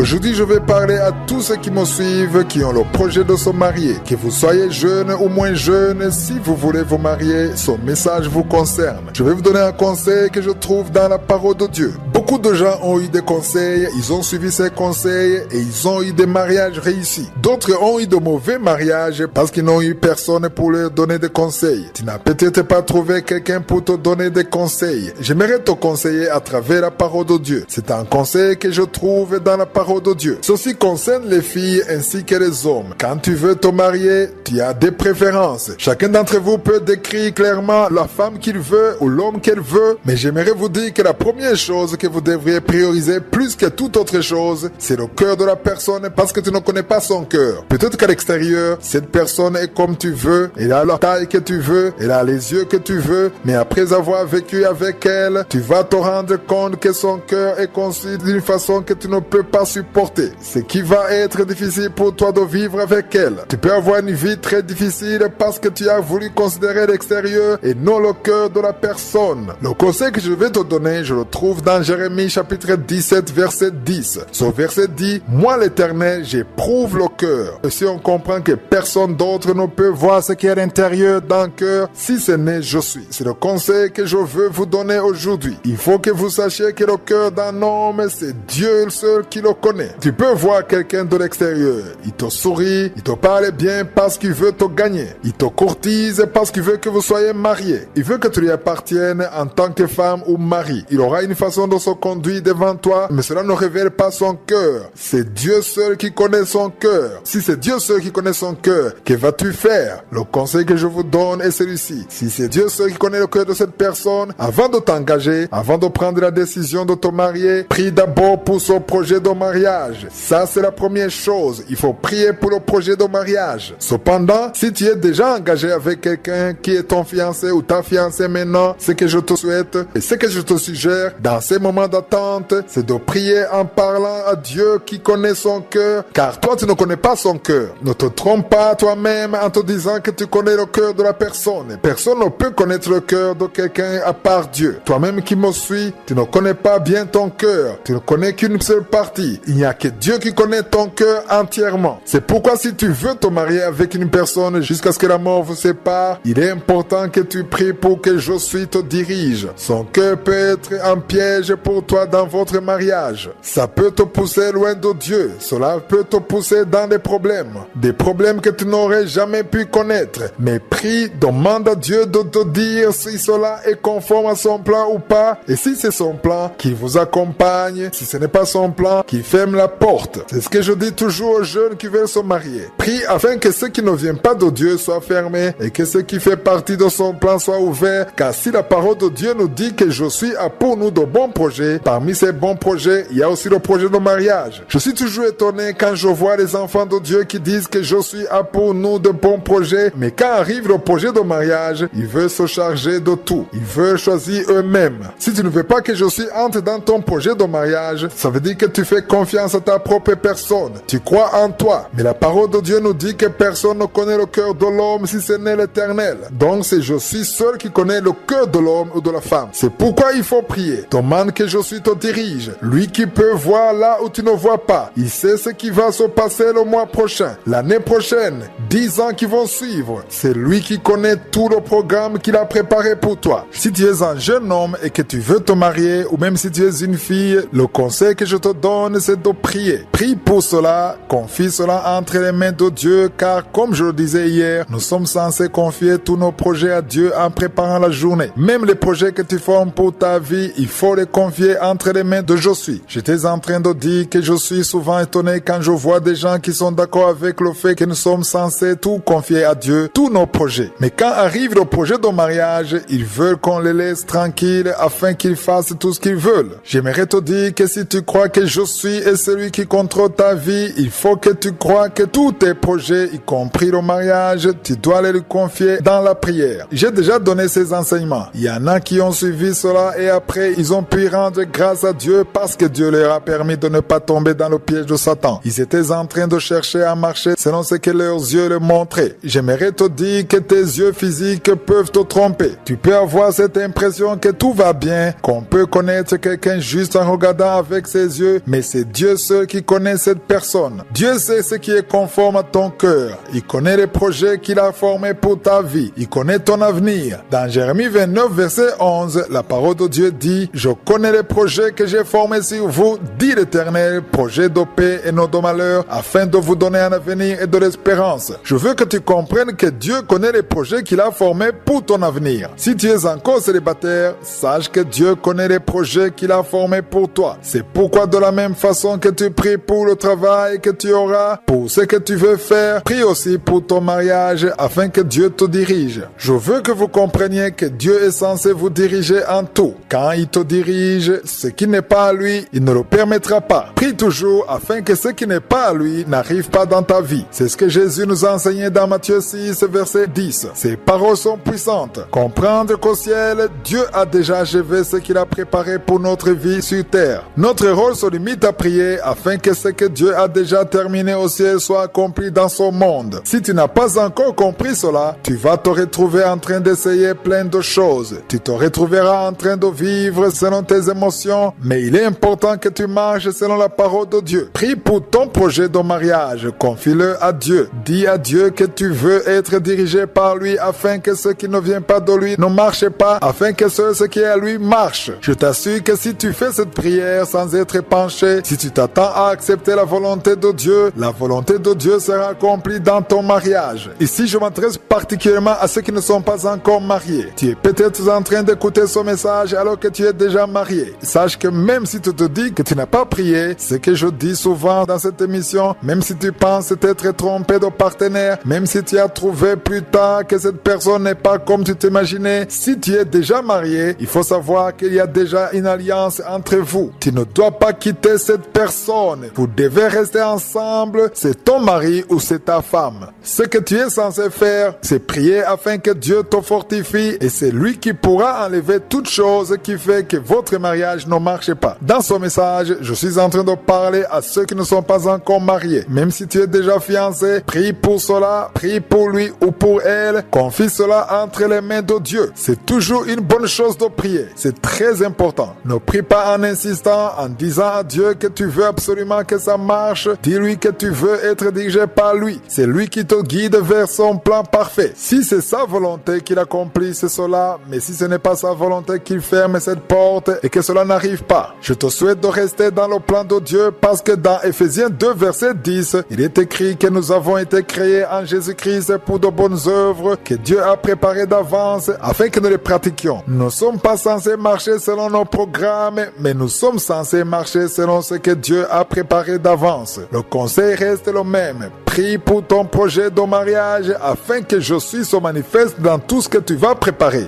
Aujourd'hui, je vais parler à tous ceux qui me suivent, qui ont le projet de se marier. Que vous soyez jeune ou moins jeune, si vous voulez vous marier, ce message vous concerne. Je vais vous donner un conseil que je trouve dans la parole de Dieu. Beaucoup de gens ont eu des conseils, ils ont suivi ces conseils et ils ont eu des mariages réussis. D'autres ont eu de mauvais mariages parce qu'ils n'ont eu personne pour leur donner des conseils. Tu n'as peut-être pas trouvé quelqu'un pour te donner des conseils. J'aimerais te conseiller à travers la parole de Dieu. C'est un conseil que je trouve dans la parole de Dieu. Ceci concerne les filles ainsi que les hommes. Quand tu veux te marier, tu as des préférences. Chacun d'entre vous peut décrire clairement la femme qu'il veut ou l'homme qu'elle veut, mais j'aimerais vous dire que la première chose que vous devriez prioriser plus que toute autre chose, c'est le cœur de la personne parce que tu ne connais pas son cœur. Peut-être qu'à l'extérieur, cette personne est comme tu veux, elle a la taille que tu veux, elle a les yeux que tu veux, mais après avoir vécu avec elle, tu vas te rendre compte que son cœur est conçu d'une façon que tu ne peux pas supporter. Ce qui va être difficile pour toi de vivre avec elle. Tu peux avoir une vie très difficile parce que tu as voulu considérer l'extérieur et non le cœur de la personne. Le conseil que je vais te donner, je le trouve dans Jérémie chapitre 17 verset 10. Ce verset dit: moi l'Éternel, j'éprouve le cœur. Et si on comprend que personne d'autre ne peut voir ce qui est à l'intérieur d'un cœur, si ce n'est je suis. C'est le conseil que je veux vous donner aujourd'hui. Il faut que vous sachiez que le cœur d'un homme, c'est Dieu seul qui le connaît. Tu peux voir quelqu'un de l'extérieur. Il te sourit, il te parle bien parce qu'il veut te gagner. Il te courtise parce qu'il veut que vous soyez mariés. Il veut que tu lui appartiennes en tant que femme ou mari. Il aura une façon de se conduire devant toi, mais cela ne révèle pas son cœur. C'est Dieu seul qui connaît son cœur. Si c'est Dieu seul qui connaît son cœur, que vas-tu faire? Le conseil que je vous donne est celui-ci. Si c'est Dieu seul qui connaît le cœur de cette personne, avant de t'engager, avant de prendre la décision de te marier, prie d'abord pour son projet de mariage. Ça, c'est la première chose. Il faut prier pour le projet de mariage. Cependant, si tu es déjà engagé avec quelqu'un qui est ton fiancé ou ta fiancée maintenant, ce que je te souhaite et ce que je te suggère dans ces moments d'attente, c'est de prier en parlant à Dieu qui connaît son cœur, car toi, tu ne connais pas son cœur. Ne te trompe pas toi-même en te disant que tu connais le cœur de la personne. Personne ne peut connaître le cœur de quelqu'un à part Dieu. Toi-même qui me suis, tu ne connais pas bien ton cœur. Tu ne connais qu'une seule partie. Il n'y a que Dieu qui connaît ton cœur entièrement. C'est pourquoi si tu veux te marier avec une personne jusqu'à ce que la mort vous sépare, il est important que tu pries pour que je suis te dirige. Son cœur peut être un piège pour toi dans votre mariage. Ça peut te pousser loin de Dieu. Cela peut te pousser dans des problèmes que tu n'aurais jamais pu connaître. Mais prie, demande à Dieu de te dire si cela est conforme à son plan ou pas. Et si c'est son plan, qu'il vous accompagne. Si ce n'est pas son plan, qu'il ferme la porte. C'est ce que je dis toujours aux jeunes qui veulent se marier. Prie afin que ce qui ne vient pas de Dieu soit fermé et que ce qui fait partie de son plan soit ouvert. Car si la parole de Dieu nous dit que je suis a pour nous de bons projets, parmi ces bons projets, il y a aussi le projet de mariage. Je suis toujours étonné quand je vois les enfants de Dieu qui disent que je suis a pour nous de bons projets, mais quand arrive le projet de mariage, ils veulent se charger de tout. Ils veulent choisir eux-mêmes. Si tu ne veux pas que je suis entre dans ton projet de mariage, ça veut dire que tu fais confiance à ta propre personne. Tu crois en toi. Mais la parole de Dieu nous dit que personne ne connaît le cœur de l'homme si ce n'est l'Éternel. Donc c'est je suis seul qui connais le cœur de l'homme ou de la femme. C'est pourquoi il faut prier. Demande que je suis te dirige. Lui qui peut voir là où tu ne vois pas. Il sait ce qui va se passer le mois prochain, l'année prochaine, 10 ans qui vont suivre. C'est lui qui connaît tout le programme qu'il a préparé pour toi. Si tu es un jeune homme et que tu veux te marier, ou même si tu es une fille, le conseil que je te donne, c'est de prier. Prie pour cela, confie cela entre les mains de Dieu, car comme je le disais hier, nous sommes censés confier tous nos projets à Dieu en préparant la journée. Même les projets que tu formes pour ta vie, il faut les confier entre les mains de je suis. J'étais en train de dire que je suis souvent étonné quand je vois des gens qui sont d'accord avec le fait que nous sommes censés tout confier à Dieu, tous nos projets. Mais quand arrive le projet de mariage, ils veulent qu'on les laisse tranquilles afin qu'ils fassent tout ce qu'ils veulent. J'aimerais te dire que si tu crois que je suis est celui qui contrôle ta vie, il faut que tu crois que tous tes projets, y compris le mariage, tu dois les lui confier dans la prière. J'ai déjà donné ces enseignements. Il y en a qui ont suivi cela et après, ils ont pu rendre rendre grâce à Dieu parce que Dieu leur a permis de ne pas tomber dans le piège de Satan. Ils étaient en train de chercher à marcher selon ce que leurs yeux leur montraient. J'aimerais te dire que tes yeux physiques peuvent te tromper. Tu peux avoir cette impression que tout va bien, qu'on peut connaître quelqu'un juste en regardant avec ses yeux, mais c'est Dieu seul qui connaît cette personne. Dieu sait ce qui est conforme à ton cœur. Il connaît les projets qu'il a formés pour ta vie. Il connaît ton avenir. Dans Jérémie 29, verset 11, la parole de Dieu dit: « Je connais les projets que j'ai formés sur vous, dit l'Éternel, projets de paix et non de malheur, afin de vous donner un avenir et de l'espérance. » Je veux que tu comprennes que Dieu connaît les projets qu'il a formés pour ton avenir. Si tu es encore célibataire, sache que Dieu connaît les projets qu'il a formés pour toi. C'est pourquoi de la même façon que tu pries pour le travail que tu auras, pour ce que tu veux faire, prie aussi pour ton mariage afin que Dieu te dirige. Je veux que vous compreniez que Dieu est censé vous diriger en tout. Quand il te dirige, ce qui n'est pas à lui, il ne le permettra pas. Prie toujours afin que ce qui n'est pas à lui n'arrive pas dans ta vie. C'est ce que Jésus nous a enseigné dans Matthieu 6, verset 10. Ces paroles sont puissantes. Comprendre qu'au ciel, Dieu a déjà achevé ce qu'il a préparé pour notre vie sur terre. Notre rôle se limite à prier afin que ce que Dieu a déjà terminé au ciel soit accompli dans son monde. Si tu n'as pas encore compris cela, tu vas te retrouver en train d'essayer plein de choses. Tu te retrouveras en train de vivre selon tes émotions, mais il est important que tu marches selon la parole de Dieu. Prie pour ton projet de mariage. Confie-le à Dieu. Dis à Dieu que tu veux être dirigé par lui afin que ce qui ne vient pas de lui ne marche pas, afin que ce qui est à lui marche. Je t'assure que si tu fais cette prière sans être penché, si tu t'attends à accepter la volonté de Dieu, la volonté de Dieu sera accomplie dans ton mariage. Ici, je m'adresse particulièrement à ceux qui ne sont pas encore mariés. Tu es peut-être en train d'écouter ce message alors que tu es déjà marié. Sache que même si tu te dis que tu n'as pas prié, ce que je dis souvent dans cette émission, même si tu penses t'être trompé de partenaire, même si tu as trouvé plus tard que cette personne n'est pas comme tu t'imaginais, si tu es déjà marié, il faut savoir qu'il y a déjà une alliance entre vous. Tu ne dois pas quitter cette personne. Vous devez rester ensemble. C'est ton mari ou c'est ta femme. Ce que tu es censé faire, c'est prier afin que Dieu te fortifie et c'est lui qui pourra enlever toute chose qui fait que votre mariage ne marche pas. Dans ce message, je suis en train de parler à ceux qui ne sont pas encore mariés. Même si tu es déjà fiancé, prie pour cela, prie pour lui ou pour elle. Confie cela entre les mains de Dieu. C'est toujours une bonne chose de prier. C'est très important. Ne prie pas en insistant, en disant à Dieu que tu veux absolument que ça marche. Dis-lui que tu veux être dirigé par lui. C'est lui qui te guide vers son plan parfait. Si c'est sa volonté qu'il accomplisse cela, mais si ce n'est pas sa volonté qu'il ferme cette porte et que cela n'arrive pas, je te souhaite de rester dans le plan de Dieu parce que dans Ephésiens 2, verset 10, il est écrit que nous avons été créés en Jésus-Christ pour de bonnes œuvres que Dieu a préparées d'avance afin que nous les pratiquions. Nous ne sommes pas censés marcher selon nos programmes, mais nous sommes censés marcher selon ce que Dieu a préparé d'avance. Le conseil reste le même. Prie pour ton projet de mariage afin que Jésus se manifeste dans tout ce que tu vas préparer.